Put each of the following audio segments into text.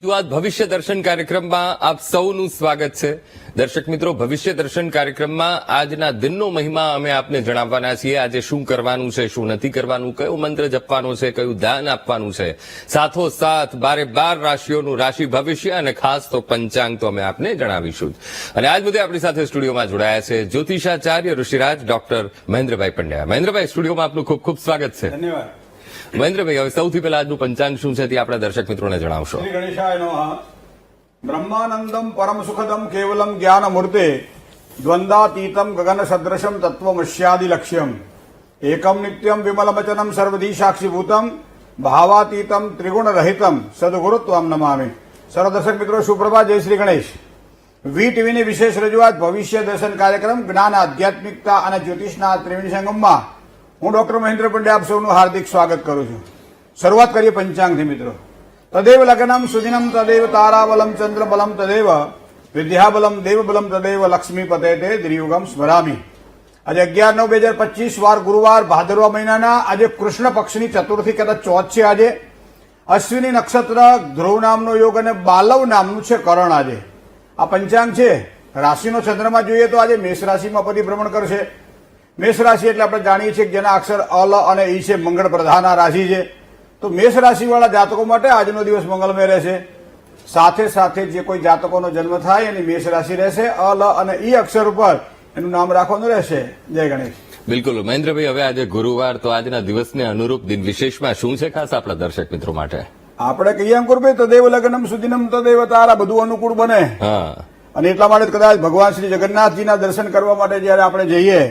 રજૂઆત ભવિષ્ય દર્શન કાર્યક્રમમાં આપ સૌનું સ્વાગત છે. દર્શક મિત્રો, ભવિષ્ય દર્શન કાર્યક્રમમાં આજના દિનનો મહિમા અમે આપને જણાવવાના છીએ. આજે શું કરવાનું છે, શું નથી કરવાનું, કયો મંત્ર જપવાનો છે, કયું દાન આપવાનું છે, સાથોસાથ 12 રાશિઓનું રાશિ ભવિષ્ય અને ખાસ તો પંચાંગ તો અમે આપને જણાવીશું. અને આજ બધે આપણી સાથે સ્ટુડિયોમાં જોડાયા છે જ્યોતિષાચાર્ય ઋષિરાજ ડોક્ટર મહેન્દ્રભાઈ પંડ્યા. મહેન્દ્રભાઈ, સ્ટુડિયોમાં આપનું ખૂબ ખૂબ સ્વાગત છે. ધન્યવાદ. મહેન્દ્રભાઈ, હવે સૌથી પહેલા આજનું પંચાંગ શું છે તે આપણા દર્શક મિત્રોને જણાવશો. શ્રી ગણેશાય નમઃ. બ્રહ્માનંદમ પરમ સુખદમ કેવલમ જ્ઞાન મૂર્તે દ્વંદાતીતમ ગગન સદૃશમ તત્વમસ્યાદિ લક્ષ્યમ એકમ નિત્યમ વિમલમચનમ સર્વધી સાક્ષીભૂતમ ભાવાતીતમ ત્રિગુણ રહિતમ સદગુરુત્વમ નમામિ. સર્વ દર્શક મિત્રો, સુપ્રભાત. જય શ્રી ગણેશ. વી ટીવીની વિશેષ રજૂઆત ભવિષ્ય દર્શન કાર્યક્રમ જ્ઞાન, આધ્યાત્મિકતા અને જ્યોતિષના ત્રિવેણી સંગમમાં હું ડોક્ટર મહેન્દ્ર પંડ્યા આપ સૌનું હાર્દિક સ્વાગત કરું છું. શરૂઆત કરીએ પંચાંગથી મિત્રો. તદેવ લગ્નમ સુદિનમ તદેવ તારાબલમ ચંદ્રબલમ તદેવ વિદ્યાબલમ દેવબલમ તદેવ લક્ષ્મીપતે તે દ્રિયુગમ સ્મરામી. આજે 11/9/2025 વાર ગુરુવાર, ભાદરવા મહિનાના આજે કૃષ્ણ પક્ષની ચતુર્થી, કદાચ ચોથ છે આજે. અશ્વિની નક્ષત્ર, ધ્રુવ નામનો યોગ અને બાલવ નામનું છે કરણ. આજે આ પંચાંગ છે. રાશિનો ચંદ્રમાં જોઈએ તો આજે મેષ રાશિમાં પરિભ્રમણ કરશે. મેષ રાશિ એટલે આપણે જાણીએ છીએ કે જેના અક્ષર અલ અને ઈ છે, મંગળ પ્રધાન આ રાશિ છે. તો મેષ રાશિવાળા જાતકો માટે આજનો દિવસ મંગળમય રહેશે. સાથે સાથે જે કોઈ જાતકોનો જન્મ થાય એની મેષ રાશિ રહેશે. અલ અને ઈ અક્ષર ઉપર એનું નામ રાખવાનું રહેશે. જય ગણેશ. બિલકુલ મહેન્દ્રભાઈ, હવે આજે ગુરુવાર, તો આજના દિવસને અનુરૂપ દિન વિશેષમાં શું છે ખાસ આપણા દર્શક મિત્રો માટે? આપણે કહીએ એમ કરું ભાઈ, તદેવ લગ્નમ સુદિનમ તદેવ તારા, બધું અનુકૂળ બને. હા. અને એટલા માટે કદાચ ભગવાન શ્રી જગન્નાથજીના દર્શન કરવા માટે જયારે આપણે જઈએ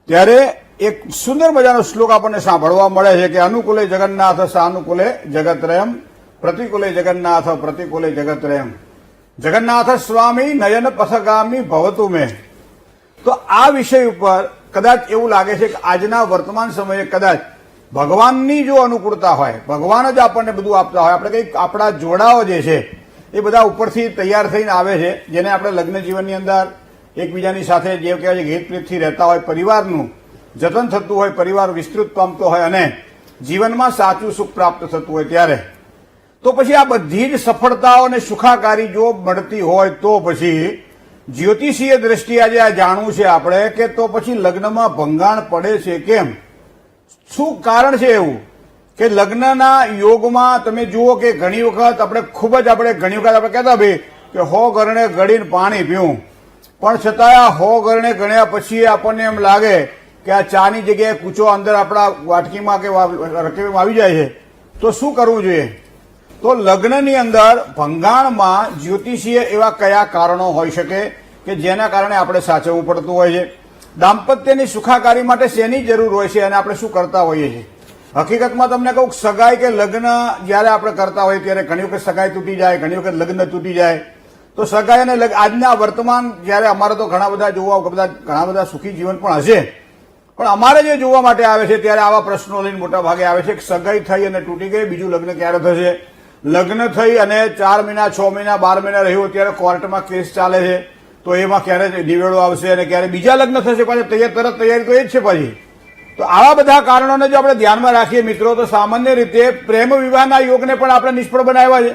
ત્યારે એક સુંદર મજાનો શ્લોક આપણને સાંભળવા મળે છે કે અનુકૂલે જગન્નાથ સાનુકૂલે જગત્રયમ પ્રતિકૂલે જગન્નાથ પ્રતિકૂલે જગત્રયમ જગન્નાથ સ્વામી નયન પથગામી ભવતુ મેં. તો આ વિષય ઉપર કદાચ એવું લાગે છે કે આજના વર્તમાન સમયે કદાચ ભગવાનની જો અનુકૂળતા હોય, ભગવાન જ આપણને બધું આપતા હોય, આપણે કંઈક આપણા જોડાઓ જે છે એ બધા ઉપરથી તૈયાર થઈને આવે છે, જેને આપણે લગ્ન જીવનની અંદર એકબીજાની સાથે જે કહેવાય છે હિત પ્રીતથી રહેતા હોય, પરિવારનું જતન થતું હોય, પરિવાર વિસ્તૃત પામતો હોય અને જીવનમાં સાચું સુખ પ્રાપ્ત થતું હોય ત્યારે તો પછી આ બધી જ સફળતાઓ અને સુખાકારી જો મળતી હોય તો પછી જ્યોતિષીય દ્રષ્ટિએ આજે આ જાણવું છે આપણે કે તો પછી લગ્નમાં ભંગાણ પડે છે કેમ? શું કારણ છે એવું કે લગ્નના યોગમાં તમે જુઓ કે ઘણી વખત આપણે ઘણી વખત આપણે કહેતા ભાઈ કે 100 ગરણે ગળીને પાણી પીવું, પણ છતાં આ 100 ગરણે ગણ્યા પછી આપણને એમ લાગે કે આ ચાની જગ્યાએ કૂચો અંદર આપણા વાટકીમાં કે રકેબીમાં આવી જાય છે. તો શું કરવું જોઈએ? તો લગ્નની અંદર ભંગાણમાં જ્યોતિષીય એવા કયા કારણો હોઈ શકે કે જેના કારણે આપણે સાચવવું પડતું હોય છે? દાંપત્યની સુખાકારી માટે શેની જરૂર હોય છે અને આપણે શું કરતા હોઈએ છીએ? હકીકતમાં તમને કહું, સગાઈ કે લગ્ન જયારે આપણે કરતા હોઈએ ત્યારે ઘણી વખત સગાઈ તૂટી જાય, ઘણી વખત લગ્ન તૂટી જાય. તો સગાઈ અને આજના વર્તમાન જયારે અમારે તો ઘણા બધા સુખી જીવન પણ હશે, પણ અમારે જે જોવા માટે આવે છે ત્યારે આવા પ્રશ્નો લઈને મોટા ભાગે આવે છે કે સગાઈ થઈ અને તૂટી ગઈ, બીજું લગ્ન ક્યારે થશે? લગ્ન થઈ અને 4 મહિના, 6 મહિના, 12 મહિના રહ્યું ત્યારે કોર્ટમાં કેસ ચાલે છે, તો એમાં ક્યારે નિવેડો આવશે અને ક્યારે બીજા લગ્ન થશે? પાછી તૈયારી તો એ જ છે પાછી. તો આવા બધા કારણોને જો આપણે ધ્યાનમાં રાખીએ મિત્રો, તો સામાન્ય રીતે પ્રેમ વિવાહના યોગને પણ આપણે નિષ્ફળ બનાવ્યા છે.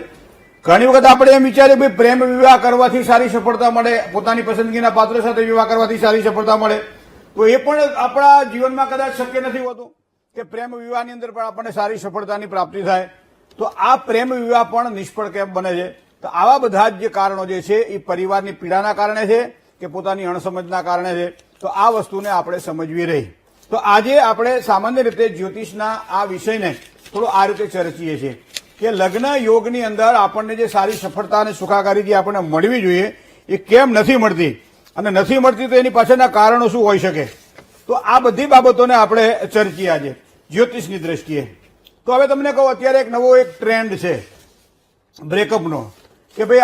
ઘણી વખત આપણે એમ વિચારીએ ભાઈ પ્રેમ વિવાહ કરવાથી સારી સફળતા મળે, પોતાની પસંદગીના પાત્ર સાથે વિવાહ કરવાથી સારી સફળતા મળે, તો એ પણ આપણા જીવનમાં કદાચ શક્ય નથી હોતું કે પ્રેમ વિવાહની અંદર પણ આપણને સારી સફળતાની પ્રાપ્તિ થાય. તો આ પ્રેમ વિવાહ પણ નિષ્ફળ કેમ બને છે? તો આવા બધા જ જે કારણો જે છે એ પરિવારની પીડાના કારણે છે કે પોતાની અણસમજના કારણે છે. તો આ વસ્તુને આપણે સમજવી રહી. તો આજે આપણે સામાન્ય રીતે જ્યોતિષના આ વિષયને થોડો આ રીતે ચર્ચીએ છીએ કે લગ્ન યોગની અંદર આપણને જે સારી સફળતા અને સુખાકારી જે આપણને મળવી જોઈએ એ કેમ નથી મળતી, અને નથી મળતી તો એની પાછળના કારણો શું હોઈ શકે? તો આ બધી બાબતોને આપણે ચર્ચીએ આજે જ્યોતિષની દ્રષ્ટિએ. તો હવે તમને કહું, અત્યારે એક નવો ટ્રેન્ડ છે બ્રેકઅપનો કે ભાઈ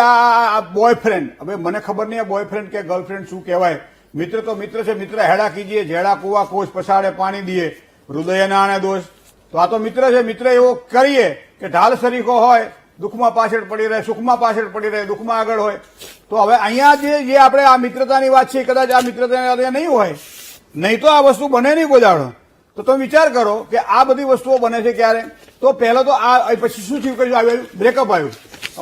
આ બોયફ્રેન્ડ, હવે મને ખબર નહીં આ બોયફ્રેન્ડ કે ગર્લફ્રેન્ડ શું કહેવાય. મિત્ર તો મિત્ર છે, મિત્ર હેડા કીજીએ, જેડા કુવા કોષ પછાડે પાણી દીએ, હૃદય નાણે દોષ. તો આ તો મિત્ર છે, મિત્ર એવો કરીએ કે ઢાલ સરીખો હોય, દુઃખમાં પાછળ પડી રહે, સુખમાં પાછળ પડી રહે, દુઃખમાં આગળ હોય. તો હવે અહીંયા જે આપણે આ મિત્રતાની વાત છે, કદાચ આ મિત્રતાની નહીં હોય, નહીં તો આ વસ્તુ બને નહીં કોઈ દાડો. તો તમે વિચાર કરો કે આ બધી વસ્તુઓ બને છે ક્યારે? તો પહેલા તો આ પછી શું થયું કે બ્રેકઅપ આવ્યું.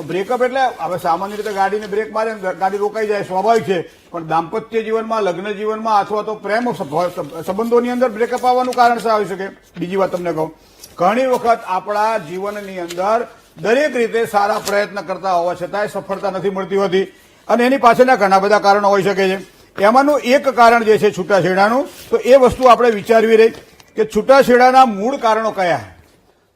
બ્રેકઅપ એટલે હવે સામાન્ય રીતે ગાડીને બ્રેક મારે ને ગાડી રોકાઈ જાય સ્વાભાવિક છે, પણ દાંપત્ય જીવનમાં, લગ્ન જીવનમાં અથવા તો પ્રેમ સંબંધોની અંદર બ્રેકઅપ આવવાનું કારણ શું આવી શકે? બીજી વાત તમને કહું, ઘણી વખત આપણા જીવનની અંદર દરેક રીતે સારા પ્રયત્ન કરતા હોવા છતાંય સફળતા નથી મળતી હોતી, અને એની પાછળના ઘણા બધા કારણો હોઈ શકે છે. એમાંનું એક કારણ જે છે છૂટાછેડાનું, તો એ વસ્તુ આપણે વિચારવી રહી કે છૂટાછેડાના મૂળ કારણો કયા.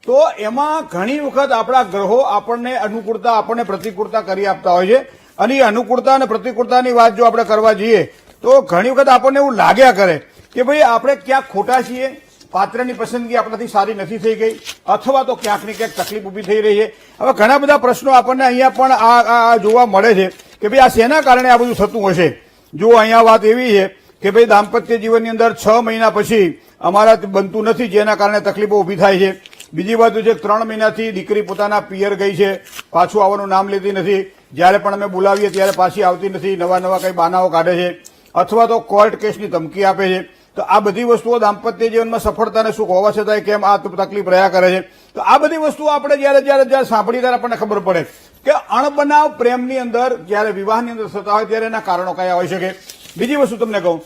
તો એમાં ઘણી વખત આપણા ગ્રહો આપણને અનુકૂળતા, આપણને પ્રતિકૂળતા કરી આપતા હોય છે, અને એ અનુકૂળતા અને પ્રતિકૂળતાની વાત જો આપણે કરવા જઈએ તો ઘણી વખત આપણને એવું લાગ્યા કરે કે ભાઈ આપણે ક્યાંક ખોટા છીએ, પાત્રની પસંદગી આપણાથી સારી નથી થઈ ગઈ, અથવા તો ક્યાંક ને ક્યાંક તકલીફ ઊભી થઈ રહી છે. હવે ઘણા બધા પ્રશ્નો આપણને અહીંયા પણ આ જોવા મળે છે કે ભાઈ આ શેના કારણે આ બધું થતું હશે. જો અહીંયા વાત એવી છે કે ભાઈ દાંપત્ય જીવનની અંદર 6 મહિના પછી અમારા બનતું નથી, જેના કારણે તકલીફો ઊભી થાય છે. બીજી વાત છે 3 મહિનાથી દીકરી પોતાના પિયર ગઈ છે, પાછું આવવાનું નામ લેતી નથી, જ્યારે પણ અમે બોલાવીએ ત્યારે પાછી આવતી નથી, નવા નવા કઈ બહાનાઓ કાઢે છે, અથવા તો કોર્ટ કેસની ધમકી આપે છે. તો આ બધી વસ્તુઓ દાંપત્ય જીવનમાં સફળતાને સુખ હોવા છતાંય કેમ આ તકલીફ રહ્યા કરે છે. તો આ બધી વસ્તુઓ આપણે જ્યારે સાંભળી ત્યારે આપણને ખબર પડે કે અણબનાવ પ્રેમની અંદર, જ્યારે વિવાહની અંદર થતા હોય ત્યારે એના કારણો કયા હોઈ શકે. બીજી વસ્તુ તમને કહું,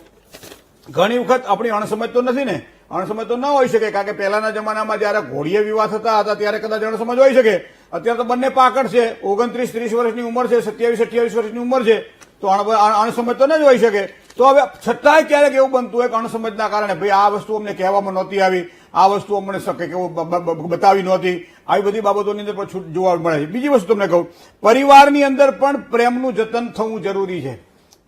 ઘણી વખત આપણી અણસમજ તો નથી ને, અણસમજ તો ન હોઈ શકે, કારણ કે પહેલાના જમાનામાં જયારે ઘોડીએ વિવાહ થતા હતા ત્યારે કદાચ અણસમજ હોઈ શકે. અત્યારે તો બંને પાકડ છે, 29-30 વર્ષની ઉંમર છે, 27-28 વર્ષની ઉંમર છે, તો અણસમજ તો ન જ હોઈ શકે. તો હવે છતાંય ક્યારેક એવું બનતું હોય કે અણસમજના કારણે ભાઈ આ વસ્તુ અમને કહેવામાં નહોતી આવી, આ વસ્તુ અમને બતાવી નહોતી, આવી બધી બાબતોની અંદર પણ છૂટ જોવા મળે છે. બીજી વસ્તુ તમને કહું, પરિવારની અંદર પણ પ્રેમનું જતન થવું જરૂરી છે.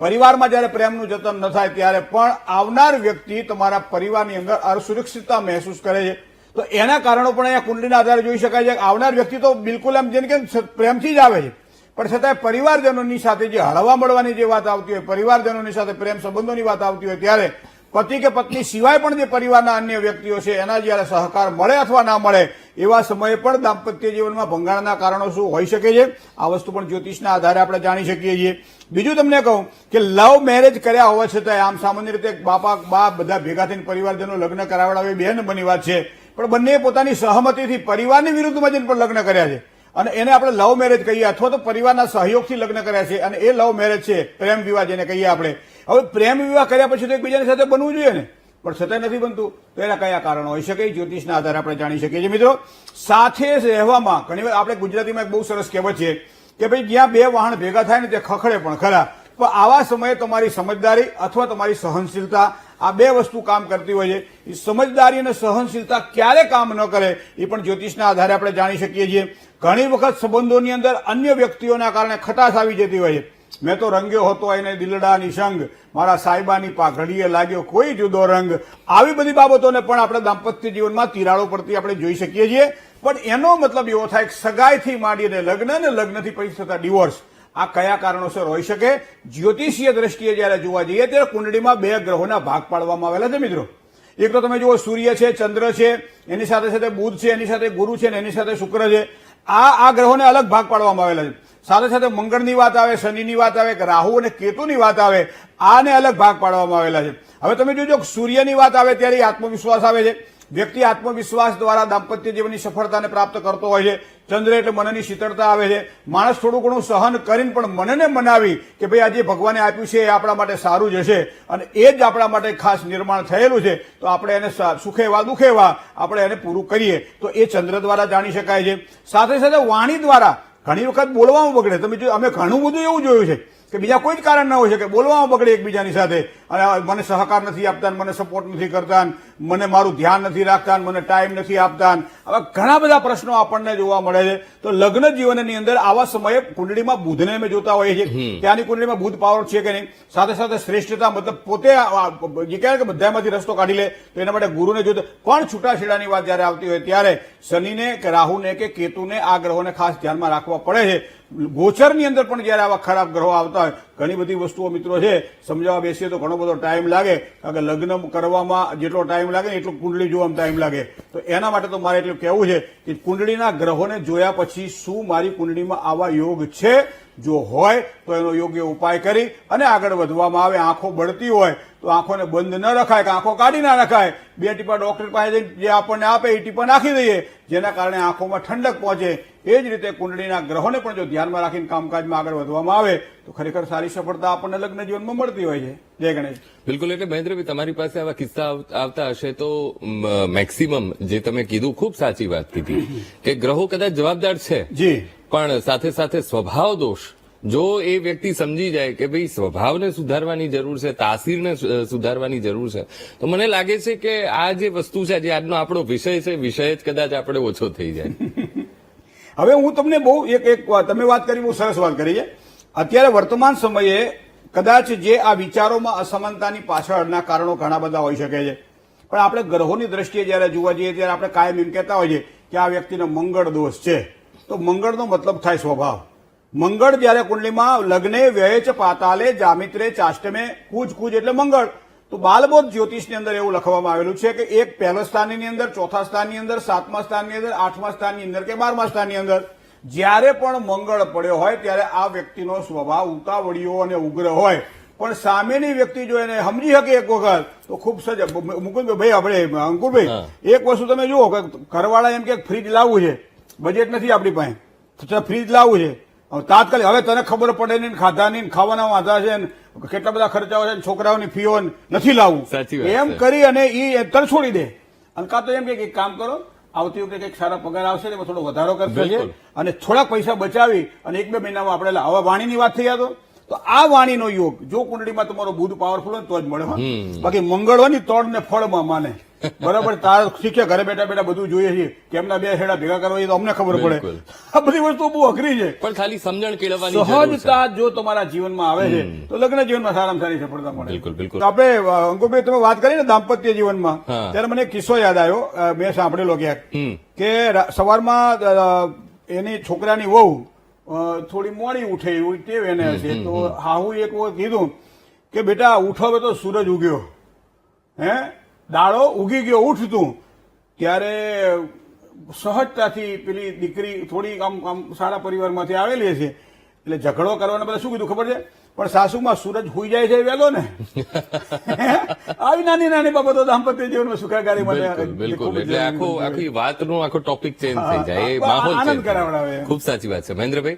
પરિવારમાં જયારે પ્રેમનું જતન ન થાય ત્યારે પણ આવનાર વ્યક્તિ તમારા પરિવારની અંદર અસુરક્ષિતતા મહેસૂસ કરે છે. તો એના કારણો પણ અહીંયા કુંડલીના આધારે જોઈ શકાય છે. આવનાર વ્યક્તિ તો બિલકુલ એમ જેને કે પ્રેમથી જ આવે છે, પણ છતાંય પરિવારજનોની સાથે જે હળવા મળવાની જે વાત આવતી હોય, પરિવારજનોની સાથે પ્રેમ સંબંધોની વાત આવતી હોય, ત્યારે પતિ કે પત્ની સિવાય પણ જે પરિવારના અન્ય વ્યક્તિઓ છે એના જયારે સહકાર મળે અથવા ના મળે એવા સમયે પણ દાંપત્ય જીવનમાં ભંગાણના કારણો શું હોઈ શકે છે, આ વસ્તુ પણ જ્યોતિષના આધારે આપણે જાણી શકીએ છીએ. બીજું તમને કહું કે લવ મેરેજ કર્યા હોવા છતાંય, આમ સામાન્ય રીતે બાપા બા બધા ભેગા થઈને પરિવારજનો લગ્ન કરાવડાવે બે નંબરની વાત છે, પણ બંને પોતાની સહમતિથી પરિવારની વિરુદ્ધમાં જઈને પણ લગ્ન કર્યા છે, અને એને આપણે લવ મેરેજ કહીએ, અથવા તો પરિવારના સહયોગથી લગ્ન કર્યા છે, અને એ લવ મેરેજ છે, પ્રેમ વિવાહ જેને કહીએ આપણે. હવે પ્રેમ વિવાહ કર્યા પછી તો એકબીજાની સાથે બનવું જોઈએ ને, પણ છતાંય નથી બનતું. તો એના કયા કારણો હોઈ શકે, જ્યોતિષના આધારે આપણે જાણી શકીએ છીએ. મિત્રો, સાથે રહેવામાં ઘણી વાર આપણે ગુજરાતીમાં એક બહુ સરસ કહેવત છે કે ભાઈ જ્યાં બે વાહન ભેગા થાય ને તે ખખડે પણ ખરા. પણ આવા સમયે તમારી સમજદારી અથવા તમારી સહનશીલતા, આ બે વસ્તુ કામ કરતી હોય છે. એ સમજદારી અને સહનશીલતા ક્યારે કામ ન કરે એ પણ જ્યોતિષના આધારે આપણે જાણી શકીએ છીએ. ઘણી વખત સંબંધોની અંદર અન્ય વ્યક્તિઓના કારણે ખટાશ આવી જતી હોય છે. મેં તો રંગ્યો હતો એને દિલડાની સંગ, મારા સાહેબાની પાઘડીએ લાગ્યો કોઈ જુદો રંગ. આવી બધી બાબતોને પણ આપણે દાંપત્ય જીવનમાં તિરાડો પડતી આપણે જોઈ શકીએ છીએ. પણ એનો મતલબ એવો થાય કે સગાઈથી માંડીને લગ્ન અને લગ્નથી પછી થતા ડિવોર્સ, આ કયા કારણોસર હોઈ શકે. જ્યોતિષીય દ્રષ્ટિએ જયારે જોવા જઈએ ત્યારે કુંડળીમાં બે ગ્રહોના ભાગ પાડવામાં આવેલા છે. મિત્રો, એક તો તમે જુઓ સૂર્ય છે, ચંદ્ર છે, એની સાથે સાથે બુધ છે, એની સાથે ગુરુ છે, એની સાથે શુક્ર છે. આ ગ્રહોને અલગ ભાગ પાડવામાં આવેલા છે. સાથે સાથે મંગળની વાત આવે, શનિની વાત આવે, કે રાહુ અને કેતુની વાત આવે, આને અલગ ભાગ પાડવામાં આવેલા છે. હવે તમે જોજો સૂર્યની વાત આવે ત્યારે આત્મવિશ્વાસ આવે છે. વ્યક્તિ આત્મવિશ્વાસ દ્વારા દાંપત્ય જીવનની સફળતાને પ્રાપ્ત કરતો હોય છે. ચંદ્ર એટલે મનની શીતળતા આવે છે. માણસ થોડું ઘણું સહન કરીને પણ મનને મનાવી કે ભાઈ આ જે ભગવાને આપ્યું છે એ આપણા માટે સારું જ હશે, અને એ જ આપણા માટે ખાસ નિર્માણ થયેલું છે, તો આપણે એને સુખેવા દુખેવા આપણે એને પૂરું કરીએ, તો એ ચંદ્ર દ્વારા જાણી શકાય છે. સાથે સાથે વાણી દ્વારા ઘણી વખત બોલવામાં બગડે. તમે જો, અમે ઘણું બધું એવું જોયું છે કે બીજા કોઈ જ કારણ ન હોય છે કે બોલવામાં બગડે એકબીજાની સાથે, અને મને સહકાર નથી આપતા, મને સપોર્ટ નથી કરતા, મને મારું ધ્યાન નથી રાખતા, મને ટાઈમ નથી આપતા. આવા ઘણા બધા પ્રશ્નો આપણને જોવા મળે છે. તો લગ્ન જીવનની અંદર આવા સમયે કુંડળીમાં બુધને અમે જોતા હોઈએ છીએ, ત્યાંની કુંડળીમાં બુધ પાવર છે કે નહીં. સાથે સાથે શ્રેષ્ઠતા, મતલબ પોતે જે કહેવાય કે બધામાંથી રસ્તો કાઢી લે, તો એના માટે ગુરુને જોતો. પણ છૂટાછેડાની વાત જયારે આવતી હોય ત્યારે શનિને કે રાહુને કે કેતુને, આ ગ્રહોને ખાસ ધ્યાનમાં રાખવા પડે છે. ગોચરની અંદર પણ જયારે આવા ખરાબ ગ્રહો આવતા હોય, ઘણી બધી વસ્તુઓ મિત્રો છે સમજાવવા બેસીએ તો ઘણો બધો ટાઈમ લાગે, કારણ કે લગ્ન કરવામાં જેટલો ટાઈમ લાગે ને એટલો કુંડળી જોવામાં ટાઈમ લાગે. તો એના માટે તો મારે એટલું કહેવું છે કે કુંડળીના ગ્રહોને જોયા પછી શું મારી કુંડળીમાં આવા યોગ છે, જો હોય તો એનો યોગ્ય ઉપાય કરી અને આગળ વધવામાં આવે. આંખો બળતી હોય તો આંખોને બંધ ન રખાય કે આંખો કાઢી ના રખાય. 2 ટીપા ડોક્ટર પાસે જે આપણને આપે એ ટીપા નાખી દઈએ, જેના કારણે આંખોમાં ઠંડક પહોંચે. એ જ રીતે કુંડળીના ગ્રહોને પણ જો ધ્યાનમાં રાખીને કામકાજમાં આગળ વધવામાં આવે તો ખરેખર સારી સફળતા આપણને લગ્ન જીવનમાં મળતી હોય છે. જય ગણેશ. બિલકુલ. એટલે મહેન્દ્રભાઈ, તમારી પાસે આવા કિસ્સા આવતા હશે તો મેક્સિમમ જે તમે કીધું ખૂબ સાચી વાત કીધી કે ગ્રહો કદાચ જવાબદાર છે, જી, પણ સાથે સાથે સ્વભાવ દોષ જો એ વ્યક્તિ સમજી જાય કે ભાઈ સ્વભાવને સુધારવાની જરૂર છે, તાસીરને સુધારવાની જરૂર છે, તો મને લાગે છે કે આ જે વસ્તુ છે, જે આજનો આપણો વિષય છે, વિષય જ કદાચ આપણે ઓછો થઈ જાય. હવે હું તમને બહુ એક તમે વાત કરી, બહુ સરસ વાત કરી છે. અત્યારે વર્તમાન સમયે કદાચ જે આ વિચારોમાં અસમાનતાની પાછળના કારણો ઘણા બધા હોઈ શકે છે, પણ આપણે ગ્રહોની દ્રષ્ટિએ જયારે જોવા જઈએ ત્યારે આપણે કાયમ એમ કહેતા હોઈએ કે આ વ્યક્તિનો મંગળ દોષ છે. તો મંગળનો મતલબ થાય સ્વભાવ. મંગળ જયારે કુંડલીમાં લગ્ને વ્યય ચ પાતાલે જામિત્રે ચાષ્ટમે કૂજ કૂજ એટલે મંગળ. તો બાલબોધ જ્યોતિષની અંદર એવું લખવામાં આવેલું છે કે એક પહેલા સ્થાનની અંદર, ચોથા સ્થાનની અંદર, સાતમા સ્થાનની અંદર, આઠમા સ્થાનની અંદર કે 12મા સ્થાનની અંદર જ્યારે પણ મંગળ પડ્યો હોય ત્યારે આ વ્યક્તિનો સ્વભાવ ઉતાવળિયો અને ઉગ્ર હોય, પણ સામેની વ્યક્તિ જો એને સમજી શકે એક વખત તો ખૂબ સજ. મુકુંદભાઈ, આપણે અંકુરભાઈ, એક વસ્તુ તમે જુઓ કે ઘરવાળા એમ કે ફ્રીજ લાવવું છે, બજેટ નથી આપણી પાસે, તો ફ્રીજ લાવવું છે. તાત્કાલિક હવે તને ખબર પડે નહીં, ખાધાની ખાવાના વાંધા છે, કેટલા બધા ખર્ચાઓ છે, છોકરાઓની ફીઓ નથી લાવવું, એમ કરી અને એ તર છોડી દે. અને કાં તો એમ કે કામ કરો, આવતી વખતે કંઈક સારા પગાર આવશે ને થોડો વધારો કરશે છે અને થોડાક પૈસા બચાવી અને 1-2 મહિનામાં આપણે હવે વાણીની વાત થઈ તો આ વાણીનો યોગ જો કુંડળીમાં તમારો બુધ પાવરફુલ હોય તો જ મળે. બાકી મંગળ હોય ને તોડ ને ફળમાં માને. બરાબર, તાર શીખે ઘરે બેઠા બેઠા બધું જોઈએ છીએ, કેમના 2 છેડા ભેગા કરવા એ તો અમને ખબર પડે. આ બધી વસ્તુ બહુ અઘરી છે, પણ ખાલી સમજણ કેળવવાની જરૂર છે. સહજતા જો તમારા જીવનમાં આવે છે તો લગ્ન જીવનમાં સારામાં સારી સફળતા મળે. બિલકુલ, બિલકુલ. તો આપણે અંકુરભાઈ તમે વાત કરી ને દાંપત્ય જીવનમાં, ત્યારે મને એક કિસ્સો યાદ આવ્યો, મેં સાંભળેલો ક્યાંક કે સવારમાં એની છોકરાની વહુ થોડી મોડી ઉઠે એવું ટેવ એને હશે, તો હાહુ એક વખત કીધું કે બેટા ઉઠો, હવે તો સૂરજ ઉગ્યો, દાડો ઉગી ગયો, ઉઠ તું. ત્યારે સહજતાથી પેલી દીકરી થોડી આમ સારા પરિવારમાંથી આવેલી હશે એટલે ઝઘડો કરવાને બધા શું કીધું ખબર છે, પણ સાસુમાં સૂરજ હુઈ જાય છે વહેલો ને. આવી નાની નાની બાબતો દાંપત્ય જીવનમાં સુખાકારી માટે બિલકુલ. એટલે આખી વાતનો આખો ટોપિક ચેન્જ થઈ જાય, એ માહોલ આનંદ કરાવડાવે. ખૂબ સાચી વાત છે મહેન્દ્રભાઈ.